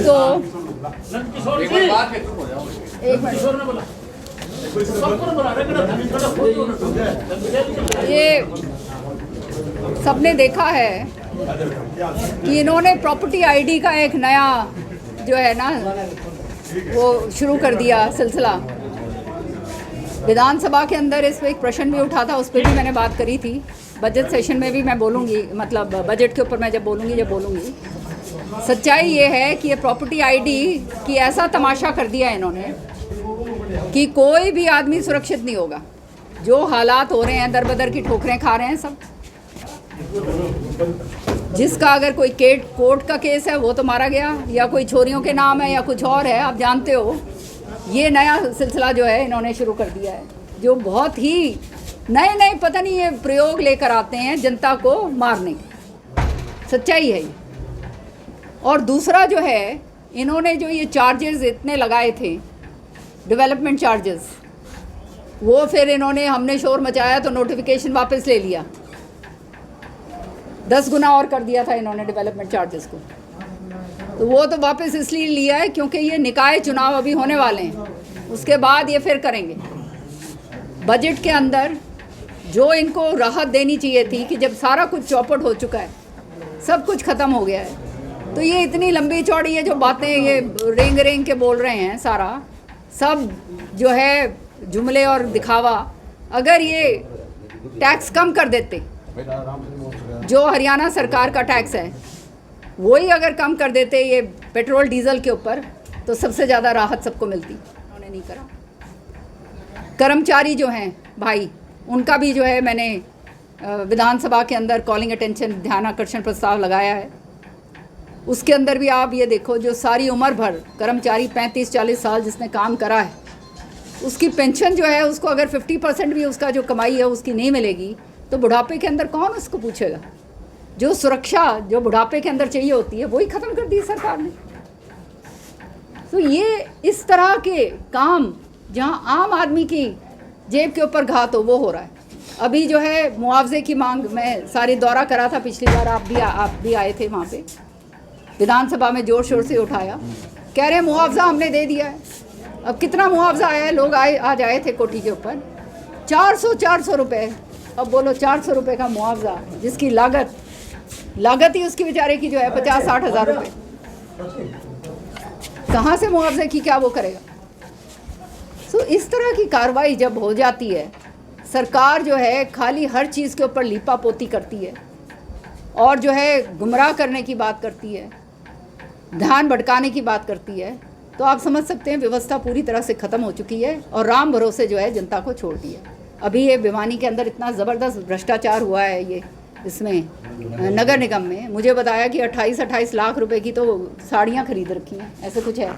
तो एक मिनट, ये सबने देखा है कि इन्होंने प्रॉपर्टी आईडी का एक नया जो है ना वो शुरू कर दिया सिलसिला। विधानसभा के अंदर इस पर एक प्रश्न भी उठा था, उस पर भी मैंने बात करी थी। बजट सेशन में भी मैं बोलूँगी, मतलब बजट के ऊपर मैं जब बोलूँगी। सच्चाई ये है कि ये प्रॉपर्टी आईडी की ऐसा तमाशा कर दिया इन्होंने कि कोई भी आदमी सुरक्षित नहीं होगा। जो हालात हो रहे हैं, दर बदर की ठोकरें खा रहे हैं सब। जिसका अगर कोई कोर्ट का केस है वो तो मारा गया, या कोई छोरियों के नाम है या कुछ और है, आप जानते हो। ये नया सिलसिला जो है इन्होंने शुरू कर दिया है, जो बहुत ही नए पता नहीं ये प्रयोग लेकर आते हैं जनता को मारने की। सच्चाई है ये। और दूसरा जो है, इन्होंने जो ये चार्जेस इतने लगाए थे, डेवलपमेंट चार्जेस, वो फिर इन्होंने, हमने शोर मचाया तो नोटिफिकेशन वापस ले लिया। 10 गुना और कर दिया था इन्होंने डेवलपमेंट चार्जेस को। तो वो तो वापस इसलिए लिया है क्योंकि ये निकाय चुनाव अभी होने वाले हैं, उसके बाद ये फिर करेंगे। बजट के अंदर जो इनको राहत देनी चाहिए थी कि जब सारा कुछ चौपट हो चुका है, सब कुछ ख़त्म हो गया है, तो ये इतनी लंबी चौड़ी ये जो बातें ये रेंग के बोल रहे हैं, सारा सब जो है जुमले और दिखावा। अगर ये टैक्स कम कर देते, जो हरियाणा सरकार का टैक्स है वही अगर कम कर देते ये पेट्रोल डीजल के ऊपर, तो सबसे ज़्यादा राहत सबको मिलती। उन्होंने नहीं करा। कर्मचारी जो हैं भाई, उनका भी जो है मैंने विधानसभा के अंदर कॉलिंग अटेंशन, ध्यान आकर्षण प्रस्ताव लगाया है। उसके अंदर भी आप ये देखो, जो सारी उम्र भर कर्मचारी 35-40 साल जिसने काम करा है, उसकी पेंशन जो है उसको अगर 50% भी उसका जो कमाई है उसकी नहीं मिलेगी, तो बुढ़ापे के अंदर कौन उसको पूछेगा। जो सुरक्षा जो बुढ़ापे के अंदर चाहिए होती है वही ख़त्म कर दी सरकार ने। तो ये इस तरह के काम जहां आम आदमी की जेब के ऊपर घात हो, वो हो रहा है। अभी जो है मुआवजे की मांग, मैं सारी दौरा करा था पिछली बार, आप भी आए थे वहाँ पे, विधानसभा में ज़ोर शोर से उठाया। कह रहे हैं मुआवजा हमने दे दिया है। अब कितना मुआवजा आया है? लोग आज आए थे कोठी के ऊपर, 400 रुपये। अब बोलो 400 रुपये का मुआवजा, जिसकी लागत ही उसकी बेचारे की जो है 50-60 हज़ार रुपये, कहाँ से मुआवजे की क्या वो करेगा। तो इस तरह की कार्रवाई जब हो जाती है, सरकार जो है खाली हर चीज़ के ऊपर लीपा पोती करती है और जो है गुमराह करने की बात करती है, ध्यान भटकाने की बात करती है, तो आप समझ सकते हैं व्यवस्था पूरी तरह से ख़त्म हो चुकी है और राम भरोसे जो है जनता को छोड़ दिया। अभी ये भिवानी के अंदर इतना ज़बरदस्त भ्रष्टाचार हुआ है, ये इसमें नगर निगम में मुझे बताया कि 28 लाख रुपए की तो साड़ियाँ खरीद रखी हैं, ऐसे कुछ है,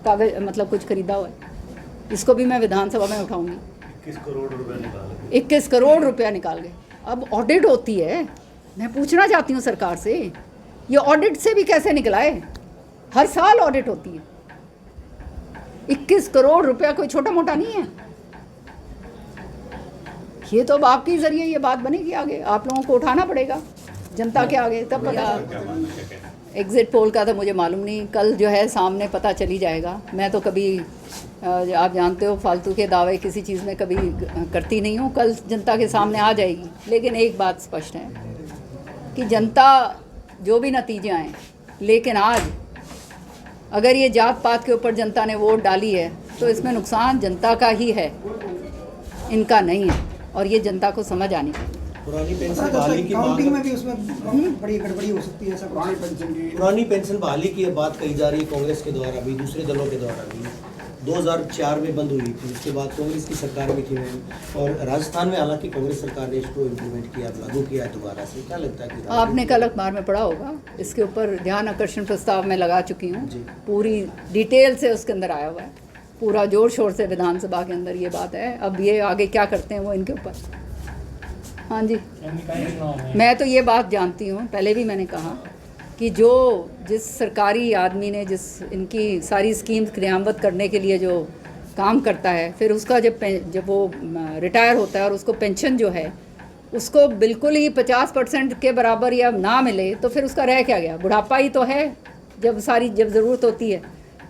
कागज मतलब कुछ खरीदा हुआ है। इसको भी मैं विधानसभा में उठाऊंगी। 21 करोड़ रुपया निकाल गए। अब ऑडिट होती है, मैं पूछना चाहती हूँ सरकार से, ये ऑडिट से भी कैसे निकलाए? हर साल ऑडिट होती है। 21 करोड़ रुपया कोई छोटा मोटा नहीं है। ये तो अब आपके ज़रिए ये बात बनेगी, आगे आप लोगों को उठाना पड़ेगा जनता के आगे, तब पता। एग्ज़िट पोल का तो मुझे मालूम नहीं, कल जो है सामने पता चली जाएगा। मैं तो कभी आप जानते हो फालतू के दावे किसी चीज़ में कभी करती नहीं हूँ। कल जनता के सामने आ जाएगी। लेकिन एक बात स्पष्ट है कि जनता जो भी नतीजे आए, लेकिन आज अगर ये जात पात के ऊपर जनता ने वोट डाली है तो इसमें नुकसान जनता का ही है, इनका नहीं है, और ये जनता को समझ आनी चाहिए। पुरानी पेंशन बहाली की काउंटिंग में भी उसमें बड़ी गड़बड़ी हो सकती है। ऐसा पुरानी पेंशन बहाली की बात कही जा रही है कांग्रेस के द्वारा भी, दूसरे दलों के द्वारा भी। 2004 में बंद हुई थी, उसके बाद कांग्रेस की सरकार में थी, और राजस्थान में हालांकि कांग्रेस सरकार ने इसको इम्प्लीमेंट किया, लागू किया दोबारा से। क्या लगता है कि आपने कल अखबार में पढ़ा होगा, इसके ऊपर ध्यान आकर्षण प्रस्ताव में लगा चुकी हूँ, पूरी डिटेल से उसके अंदर आया हुआ है, पूरा जोर शोर से विधानसभा के अंदर ये बात है। अब ये आगे क्या करते हैं वो इनके ऊपर। हाँ जी, मैं तो ये बात जानती हूँ, पहले भी मैंने कहा कि जिस सरकारी आदमी ने इनकी सारी स्कीम्स क्रियान्वित करने के लिए जो काम करता है, फिर उसका जब वो रिटायर होता है और उसको पेंशन जो है उसको बिल्कुल ही 50% के बराबर या ना मिले, तो फिर उसका रह क्या गया? बुढ़ापा ही तो है। जब ज़रूरत होती है।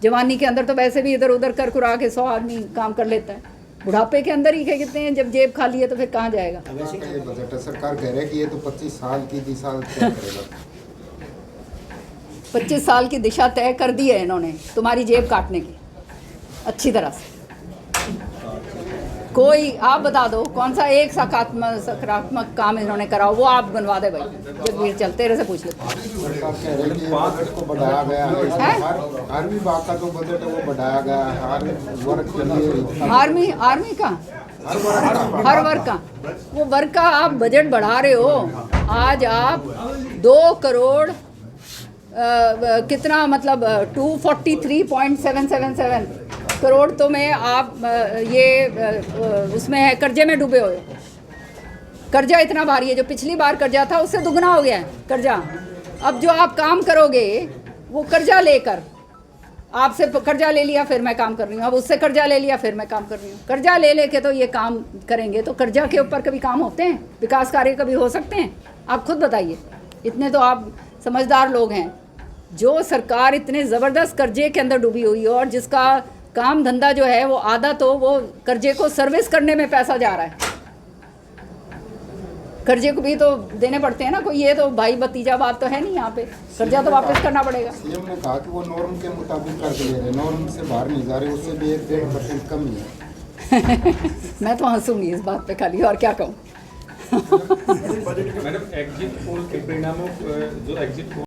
जवानी के अंदर तो वैसे भी इधर उधर कर कुरा के 100 आदमी काम कर लेता है, बुढ़ापे के अंदर ही क्या कहते हैं, जब जेब खाली है तो फिर कहाँ जाएगा। ये बजट है, सरकार कह रही है कि ये तो 25 साल की दिशा तय करेगा। 25 साल की दिशा तय कर दी है इन्होंने तुम्हारी जेब काटने की अच्छी तरह से। कोई आप बता दो कौन सा एक सकारात्मक काम इन्होंने करा हो, वो आप बनवा दे भाई। जगवीर चल तेरे से पूछ लेते सरकार कह रही है कि बजट को बढ़ाया गया है, हर विभाग का जो बजट है वो बढ़ाया गया है, हर वर्ग के लिए। आर्मी का हर वर्ग का, वो वर्ग का आप बजट बढ़ा रहे हो। आज आप 2 करोड़ कितना मतलब 243.777 करोड़ तो में आप उसमें है कर्जे में डूबे हुए। कर्जा इतना भारी है, जो पिछली बार कर्जा था उससे दुगना हो गया है कर्जा। अब जो आप काम करोगे वो कर्जा लेकर, आपसे कर्जा ले लिया फिर मैं काम कर रही हूँ, अब उससे कर्जा ले लिया फिर मैं काम कर रही हूँ। कर्जा ले लेके तो ये काम करेंगे तो कर्जा के ऊपर कभी काम होते हैं, विकास कार्य कभी हो सकते हैं? आप खुद बताइए। इतने तो आप समझदार लोग हैं। जो सरकार इतने ज़बरदस्त कर्जे के अंदर डूबी हुई है और जिसका काम धंधा जो है वो आधा तो वो कर्जे को सर्विस करने में पैसा जा रहा है। कर्जे को भी तो देने पड़ते हैं ना, कोई ये तो भाई भतीजा बात तो है नहीं यहाँ पे, कर्जा तो वापस करना पड़ेगा। सीएम ने कहा कि वो नॉर्म के मुताबिक कर दे रहे, नॉर्म से बाहर नहीं जा रहे, उससे भी 1-1.5% कम ही है। मैं तो हंसूंगी इस बात पे खाली, और क्या कहूँ। मैडम एग्जिट पोल के परिणामों जो एग्जिट